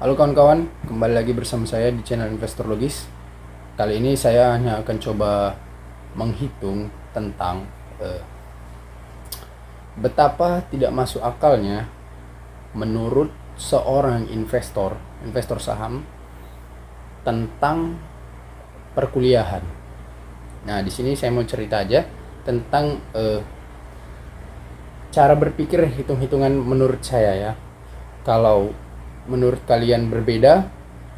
Halo kawan-kawan, kembali lagi bersama saya di channel Investor Logis. Kali ini saya hanya akan coba menghitung tentang betapa tidak masuk akalnya menurut seorang investor saham tentang perkuliahan. Nah, di sini saya mau cerita aja tentang cara berpikir hitung-hitungan menurut saya ya. Kalau menurut kalian berbeda,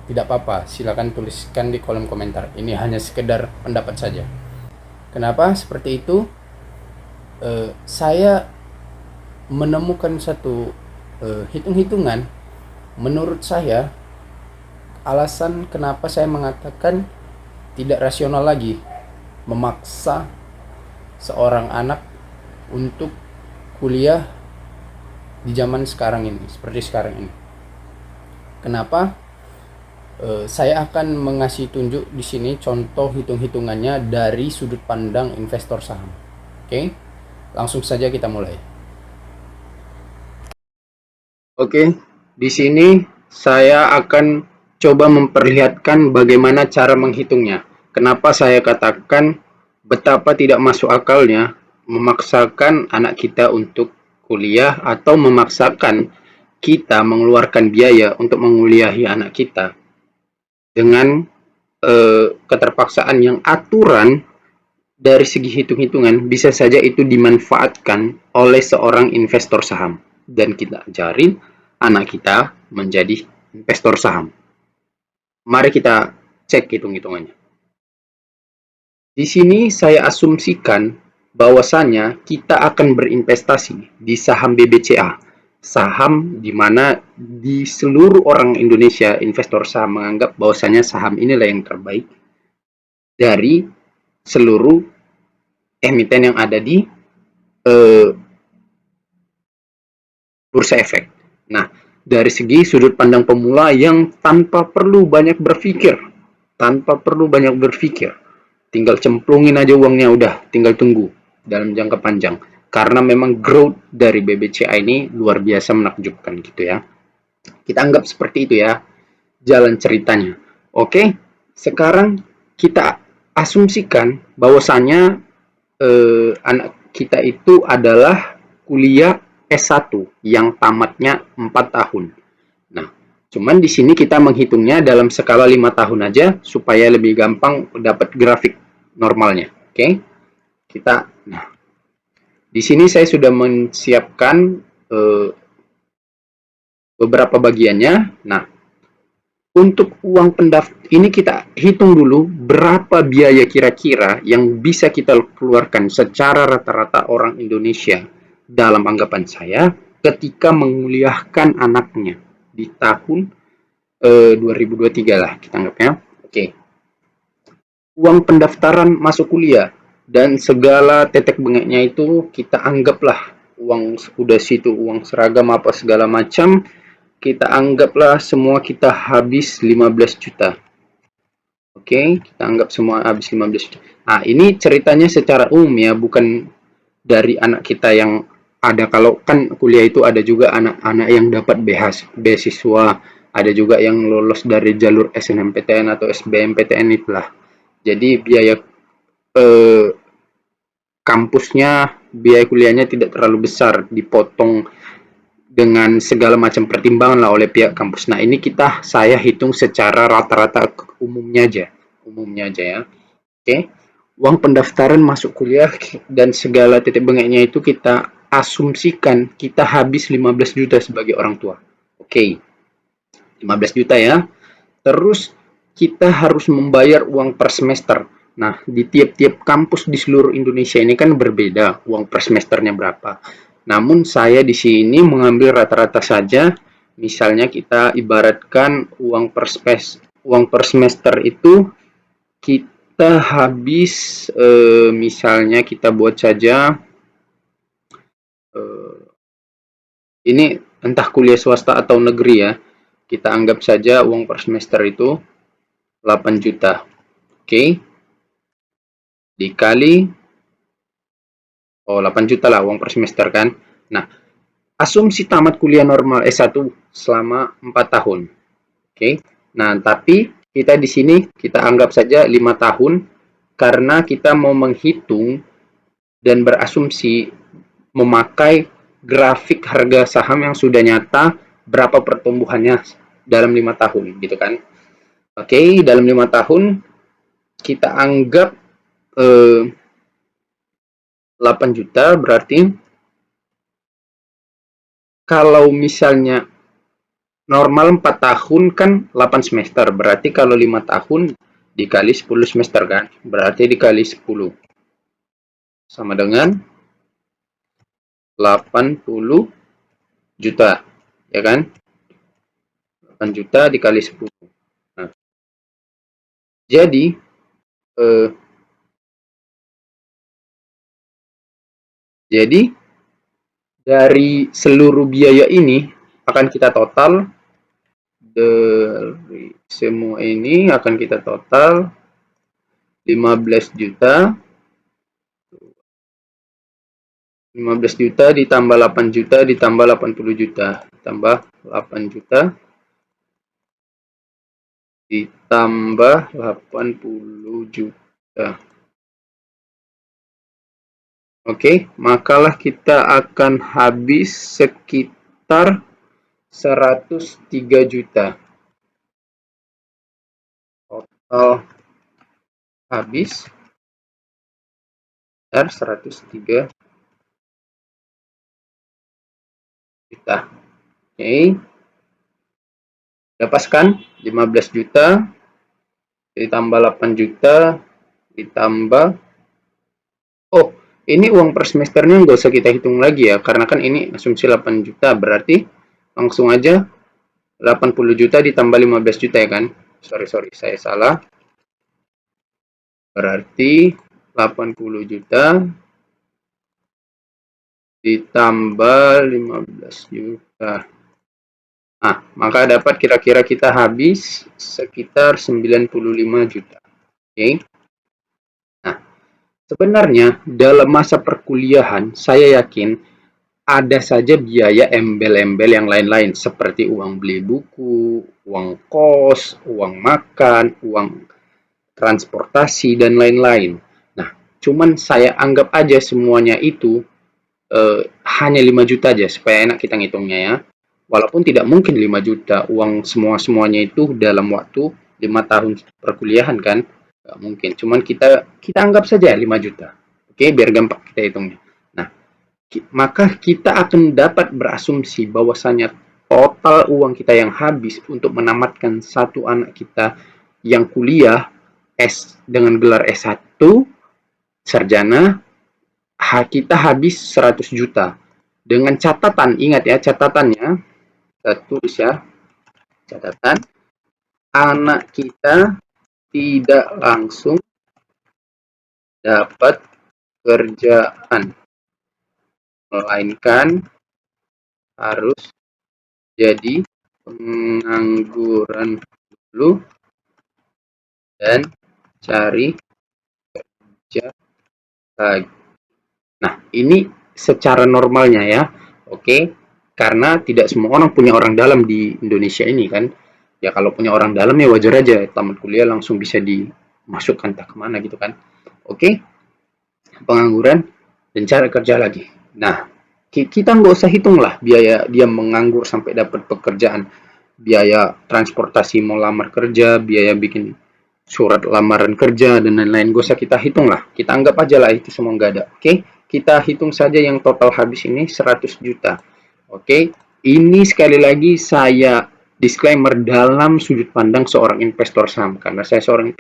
tidak apa-apa, silakan tuliskan di kolom komentar. Ini hanya sekedar pendapat saja. Kenapa seperti itu? Saya menemukan satu hitung-hitungan. Menurut saya, alasan kenapa saya mengatakan tidak rasional lagi memaksa seorang anak untuk kuliah di zaman sekarang ini, seperti sekarang ini. Kenapa? Saya akan mengasih tunjuk di sini contoh hitung-hitungannya dari sudut pandang investor saham. Oke, langsung saja kita mulai. Oke, di sini saya akan coba memperlihatkan bagaimana cara menghitungnya. Kenapa saya katakan betapa tidak masuk akalnya memaksakan anak kita untuk kuliah atau memaksakan kita mengeluarkan biaya untuk menguliahi anak kita dengan keterpaksaan yang aturan dari segi hitung-hitungan bisa saja itu dimanfaatkan oleh seorang investor saham dan kita ajarin anak kita menjadi investor saham. Mari kita cek hitung-hitungannya. Di sini saya asumsikan bahwasanya kita akan berinvestasi di saham BBCA, saham di mana di seluruh orang Indonesia investor saham menganggap bahwasanya saham inilah yang terbaik dari seluruh emiten yang ada di bursa efek. Nah, dari segi sudut pandang pemula yang tanpa perlu banyak berpikir, tinggal cemplungin aja uangnya, udah tinggal tunggu dalam jangka panjang. Karena memang growth dari BBCA ini luar biasa menakjubkan gitu ya. Kita anggap seperti itu ya jalan ceritanya. Oke, sekarang kita asumsikan bahwasannya anak kita itu adalah kuliah S1 yang tamatnya 4 tahun. Nah, cuman di sini kita menghitungnya dalam skala 5 tahun aja supaya lebih gampang dapat grafik normalnya. Oke. Nah, di sini saya sudah menyiapkan beberapa bagiannya. Nah, untuk uang pendaftar ini kita hitung dulu berapa biaya kira-kira yang bisa kita keluarkan secara rata-rata orang Indonesia dalam anggapan saya ketika menguliahkan anaknya di tahun 2023 lah kita anggapnya. Oke. Uang pendaftaran masuk kuliah dan segala tetek bengeknya itu kita anggaplah uang udah situ, uang seragam apa segala macam, kita anggaplah semua kita habis 15 juta. Oke, kita anggap semua habis 15 juta. Nah, ini ceritanya secara umum ya, bukan dari anak kita yang ada. Kalau kan kuliah itu ada juga anak-anak yang dapat beasiswa, ada juga yang lolos dari jalur SNMPTN atau SBMPTN itulah. Jadi biaya kampusnya, biaya kuliahnya tidak terlalu besar, dipotong dengan segala macam pertimbangan lah oleh pihak kampus. Nah, ini saya hitung secara rata-rata umumnya aja ya. Oke. Uang pendaftaran masuk kuliah dan segala titik bengeknya itu kita asumsikan kita habis 15 juta sebagai orang tua. Oke. 15 juta ya. Terus kita harus membayar uang per semester. Nah, di tiap-tiap kampus di seluruh Indonesia ini kan berbeda uang per semesternya berapa. Namun saya di sini mengambil rata-rata saja. Misalnya kita ibaratkan uang per semester itu kita habis misalnya kita buat saja ini entah kuliah swasta atau negeri ya. Kita anggap saja uang per semester itu 8 juta. Oke. Dikali 8 juta lah uang per semester kan. Nah, asumsi tamat kuliah normal S1 selama 4 tahun. Oke. Nah, tapi kita di sini kita anggap saja 5 tahun karena kita mau menghitung dan berasumsi memakai grafik harga saham yang sudah nyata berapa pertumbuhannya dalam 5 tahun gitu kan. Oke, dalam 5 tahun kita anggap 8 juta berarti kalau misalnya normal 4 tahun kan 8 semester, berarti kalau 5 tahun dikali 10 semester kan, berarti dikali 10 sama dengan 80 juta, ya kan? 8 juta dikali 10. Nah, jadi eh, jadi dari seluruh biaya ini akan kita total, dari semua ini akan kita total 15 juta. 15 juta ditambah 8 juta ditambah 80 juta tambah 8 juta ditambah 80 juta. Oke, makalah kita akan habis sekitar 103 juta. Total habis sekitar 103 juta. Oke, lepaskan 15 juta ditambah 8 juta ditambah, oh, ini uang per semesternya nggak usah kita hitung lagi ya, karena kan ini asumsi 8 juta, berarti langsung aja 80 juta ditambah 15 juta ya kan? Sorry, saya salah. Berarti 80 juta ditambah 15 juta. Nah, maka dapat kira-kira kita habis sekitar 95 juta. Oke. Nah, sebenarnya dalam masa perkuliahan, saya yakin ada saja biaya embel-embel yang lain-lain seperti uang beli buku, uang kos, uang makan, uang transportasi, dan lain-lain. Nah, cuman saya anggap aja semuanya itu hanya 5 juta aja supaya enak kita ngitungnya ya. Walaupun tidak mungkin 5 juta uang semua-semuanya itu dalam waktu 5 tahun perkuliahan kan. Nggak mungkin. Cuman kita anggap saja 5 juta. Oke, biar gampang kita hitungnya. Nah, maka kita akan dapat berasumsi bahwasanya total uang kita yang habis untuk menamatkan satu anak kita yang kuliah dengan gelar S1 sarjana, kita habis 100 juta. Dengan catatan, ingat ya catatannya, kita tulis ya, catatan, anak kita tidak langsung dapat kerjaan, melainkan harus jadi pengangguran dulu dan cari kerja lagi. Nah, ini secara normalnya ya, oke, karena tidak semua orang punya orang dalam di Indonesia ini kan. Ya kalau punya orang dalam ya wajar aja, tamat kuliah langsung bisa dimasukkan tak kemana gitu kan. Oke, pengangguran dan cari kerja lagi. Nah, kita nggak usah hitung lah biaya dia menganggur sampai dapat pekerjaan, biaya transportasi mau lamar kerja, biaya bikin surat lamaran kerja dan lain-lain, gak usah kita hitung lah, kita anggap aja lah itu semua nggak ada. Oke, kita hitung saja yang total habis ini 100 juta. Oke, ini sekali lagi saya disclaimer dalam sudut pandang seorang investor saham karena saya seorang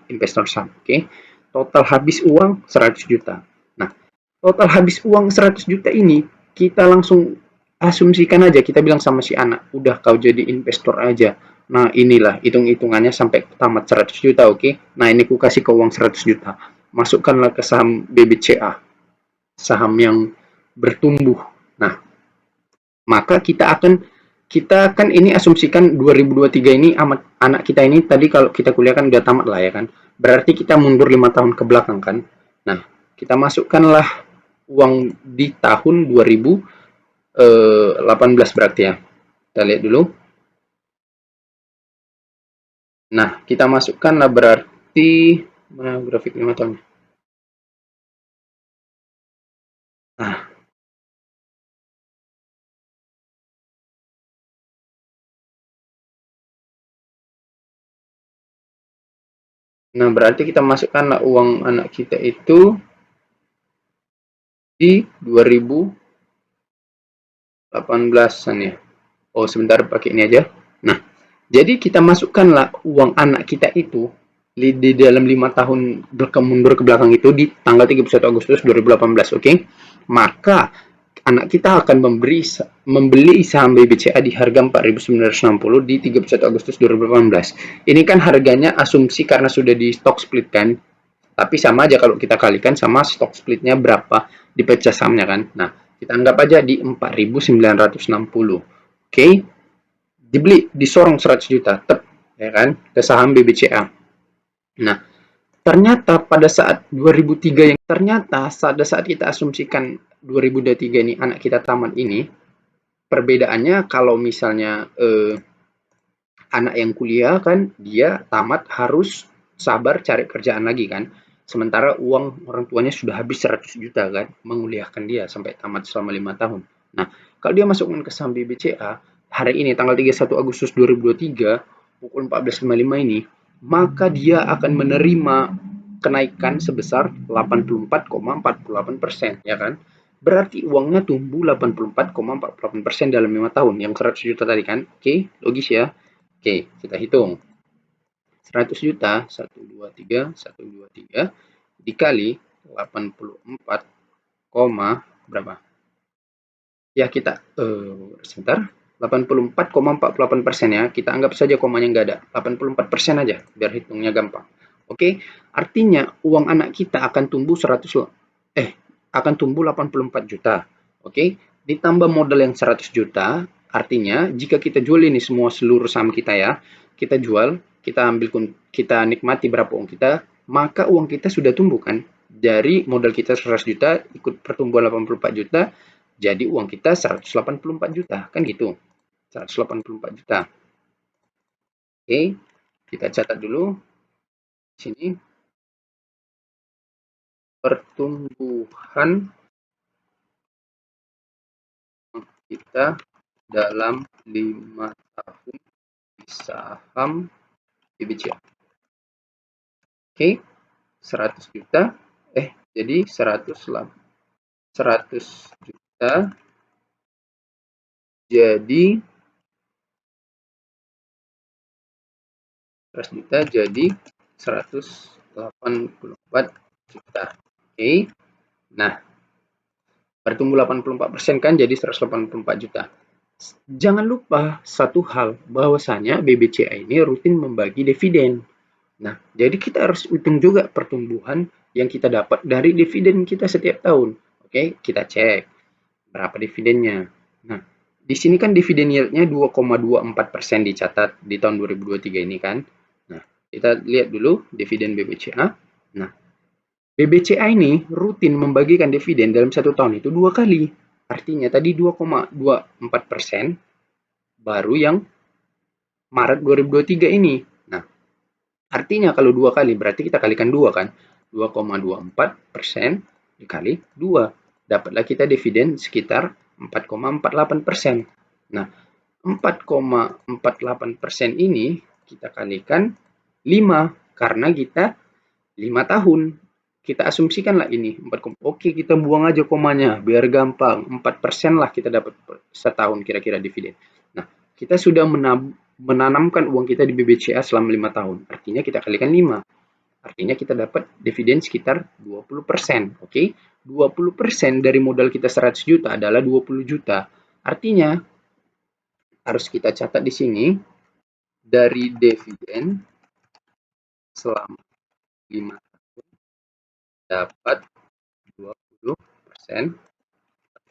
investor saham. Oke, total habis uang 100 juta. Nah, total habis uang 100 juta ini kita langsung asumsikan aja, kita bilang sama si anak, udah kau jadi investor aja. Nah, inilah hitung-hitungannya sampai tamat 100 juta, oke? Nah, ini ku kasih ke uang 100 juta. Masukkanlah ke saham BBCA, saham yang bertumbuh. Nah, maka kita kan ini asumsikan 2023 ini anak kita ini tadi kalau kita kuliah kan udah tamat lah ya kan. Berarti kita mundur 5 tahun ke belakang kan. Nah, kita masukkanlah uang di tahun 2018 berarti ya. Kita lihat dulu. Nah, kita masukkanlah berarti mana grafik 5 tahun. Nah, berarti kita masukkanlah uang anak kita itu di 2018-an ya. Oh, sebentar pakai ini aja. Nah, jadi kita masukkanlah uang anak kita itu di dalam 5 tahun mundur ke belakang itu di tanggal 31 Agustus 2018, oke? Okay? Maka anak kita akan membeli saham BBCA di harga 4.960 di 31 Agustus 2018. Ini kan harganya asumsi karena sudah di stock split kan, tapi sama aja kalau kita kalikan sama stock splitnya berapa dipecah sahamnya kan. Nah, kita anggap aja di 4.960. Oke, okay? Dibeli, disorong 100 juta, tep, ya kan, ke saham BBCA. Nah, ternyata pada saat 2003 pada saat kita asumsikan 2023 ini anak kita tamat ini, perbedaannya kalau misalnya anak yang kuliah kan dia tamat harus sabar cari kerjaan lagi kan. Sementara uang orang tuanya sudah habis 100 juta kan menguliahkan dia sampai tamat selama 5 tahun. Nah, kalau dia masukkan ke saham BBCA hari ini tanggal 31 Agustus 2023 pukul 14.55 ini, maka dia akan menerima kenaikan sebesar 84,48% ya kan. Berarti uangnya tumbuh 84,48% dalam 5 tahun yang 100 juta tadi kan. Oke, logis ya. Oke, kita hitung. 100 juta, 123 dikali 84, berapa? Ya kita, sebentar, 84,48% ya. Kita anggap saja komanya nggak ada. 84% aja, biar hitungnya gampang. Oke, artinya uang anak kita akan tumbuh 84 juta. Oke, ditambah modal yang 100 juta, artinya jika kita jual ini semua seluruh saham kita ya, kita jual, kita ambil, kita nikmati berapa uang kita, maka uang kita sudah tumbuh kan. Dari modal kita 100 juta ikut pertumbuhan 84 juta, jadi uang kita 184 juta, kan gitu. 184 juta. Oke, kita catat dulu sini pertumbuhan kita dalam 5 tahun di saham BBCA. Oke, 100 juta, jadi 100 juta jadi 100 juta jadi 184 juta. Oke. Nah, bertumbuh 84% kan jadi 184 juta. Jangan lupa satu hal, bahwasanya BBCA ini rutin membagi dividen. Nah, jadi kita harus hitung juga pertumbuhan yang kita dapat dari dividen kita setiap tahun. Oke, kita cek berapa dividennya. Nah, di sini kan dividen yieldnya 2,24% dicatat di tahun 2023 ini kan. Nah, kita lihat dulu dividen BBCA. Nah, BBCA ini rutin membagikan dividen dalam satu tahun itu 2 kali. Artinya tadi 2,24% baru yang Maret 2023 ini. Nah, artinya kalau 2 kali berarti kita kalikan 2 kan. 2,24% dikali 2. Dapatlah kita dividen sekitar 4,48%. Nah, 4,48% ini kita kalikan 5 karena kita 5 tahun. Kita asumsikanlah ini 4, oke, kita buang aja komanya biar gampang. 4% lah kita dapat setahun kira-kira dividen. Nah, kita sudah menanamkan uang kita di BBCA selama 5 tahun. Artinya kita kalikan 5. Artinya kita dapat dividen sekitar 20%. Oke, 20% dari modal kita 100 juta adalah 20 juta. Artinya harus kita catat di sini dari dividen selama 5 tahun dapat 20%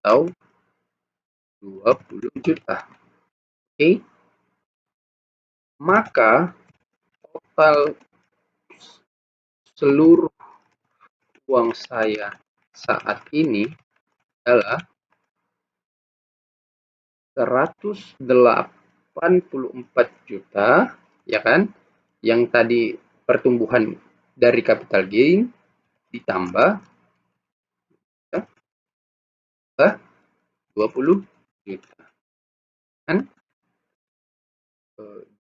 atau 20 juta. Oke, maka total seluruh uang saya saat ini adalah 184 juta, ya kan? yang tadi pertumbuhan dari capital gain ditambah 20 juta. Kan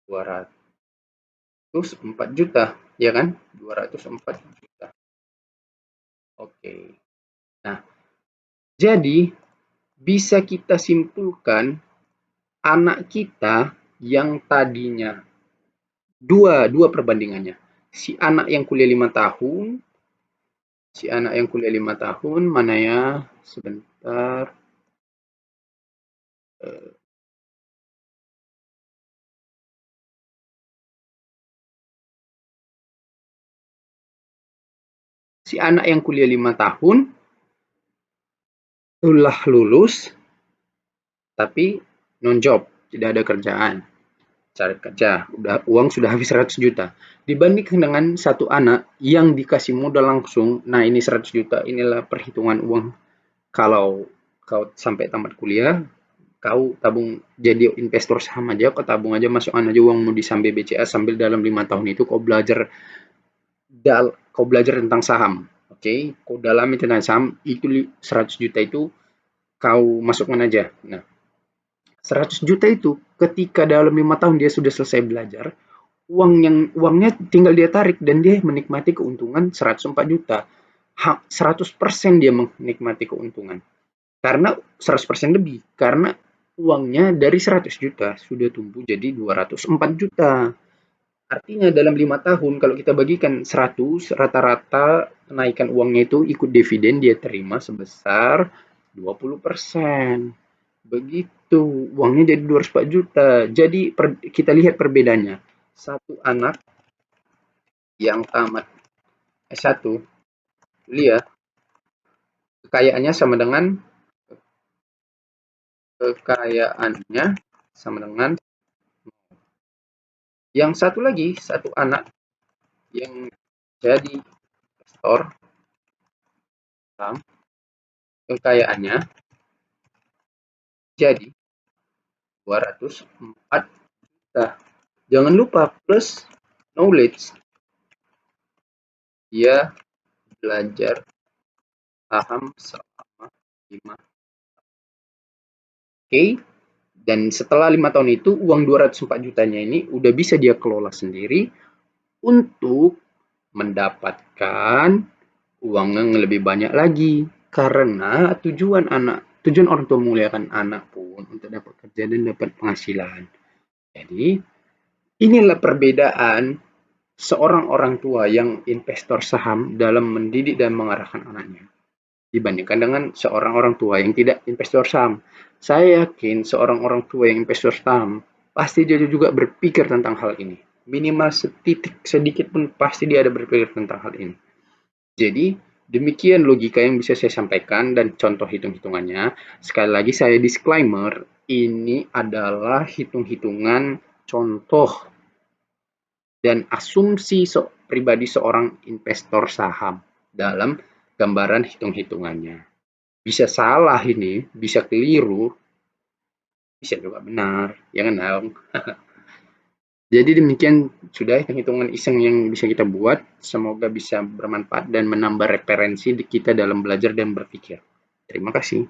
204 juta, ya kan? 204 juta. Oke. Nah, jadi bisa kita simpulkan anak kita yang tadinya dua perbandingannya. Si anak yang kuliah 5 tahun, mana ya? Sebentar. Si anak yang kuliah 5 tahun telah lulus tapi non job, tidak ada kerjaan. Cari kerja, uang sudah habis 100 juta. Dibandingkan dengan satu anak yang dikasih modal langsung, nah ini 100 juta, inilah perhitungan uang. Kalau kau sampai tamat kuliah, kau tabung jadi investor saham aja, kau tabung aja, masukkan aja uangmu di saham BBCA sambil dalam 5 tahun itu kau belajar tentang saham. Oke, kau dalami tentang saham, itu 100 juta itu kau masukkan aja. Nah, 100 juta itu ketika dalam 5 tahun dia sudah selesai belajar, uangnya tinggal dia tarik dan dia menikmati keuntungan 104 juta. 100% dia menikmati keuntungan. Karena 100% lebih. Karena uangnya dari 100 juta sudah tumbuh jadi 204 juta. Artinya dalam 5 tahun kalau kita bagikan 100, rata-rata kenaikan uangnya itu ikut dividen dia terima sebesar 20%. Begitu, uangnya jadi 204 juta. Jadi kita lihat perbedaannya. Satu anak yang tamat S1 kuliah, kekayaannya sama dengan yang satu lagi, satu anak yang jadi investor, kekayaannya jadi 204 juta. Jangan lupa plus knowledge. Dia belajar saham selama 5 tahun. Oke. Dan setelah 5 tahun itu uang 204 jutanya ini udah bisa dia kelola sendiri untuk mendapatkan uang yang lebih banyak lagi. Karena tujuan orang tua memuliakan anak pun untuk dapat kerja dan dapat penghasilan. Jadi inilah perbedaan seorang orang tua yang investor saham dalam mendidik dan mengarahkan anaknya dibandingkan dengan seorang orang tua yang tidak investor saham. Saya yakin seorang orang tua yang investor saham pasti dia juga berpikir tentang hal ini. Minimal sedikit pun pasti dia ada berpikir tentang hal ini. Jadi demikian logika yang bisa saya sampaikan dan contoh hitung-hitungannya. Sekali lagi saya disclaimer, ini adalah hitung-hitungan contoh dan asumsi pribadi seorang investor saham dalam gambaran hitung-hitungannya. Bisa salah ini, bisa keliru, bisa juga benar, ya kan dong? Jadi demikian sudah hitung-hitungan iseng yang bisa kita buat. Semoga bisa bermanfaat dan menambah referensi kita dalam belajar dan berpikir. Terima kasih.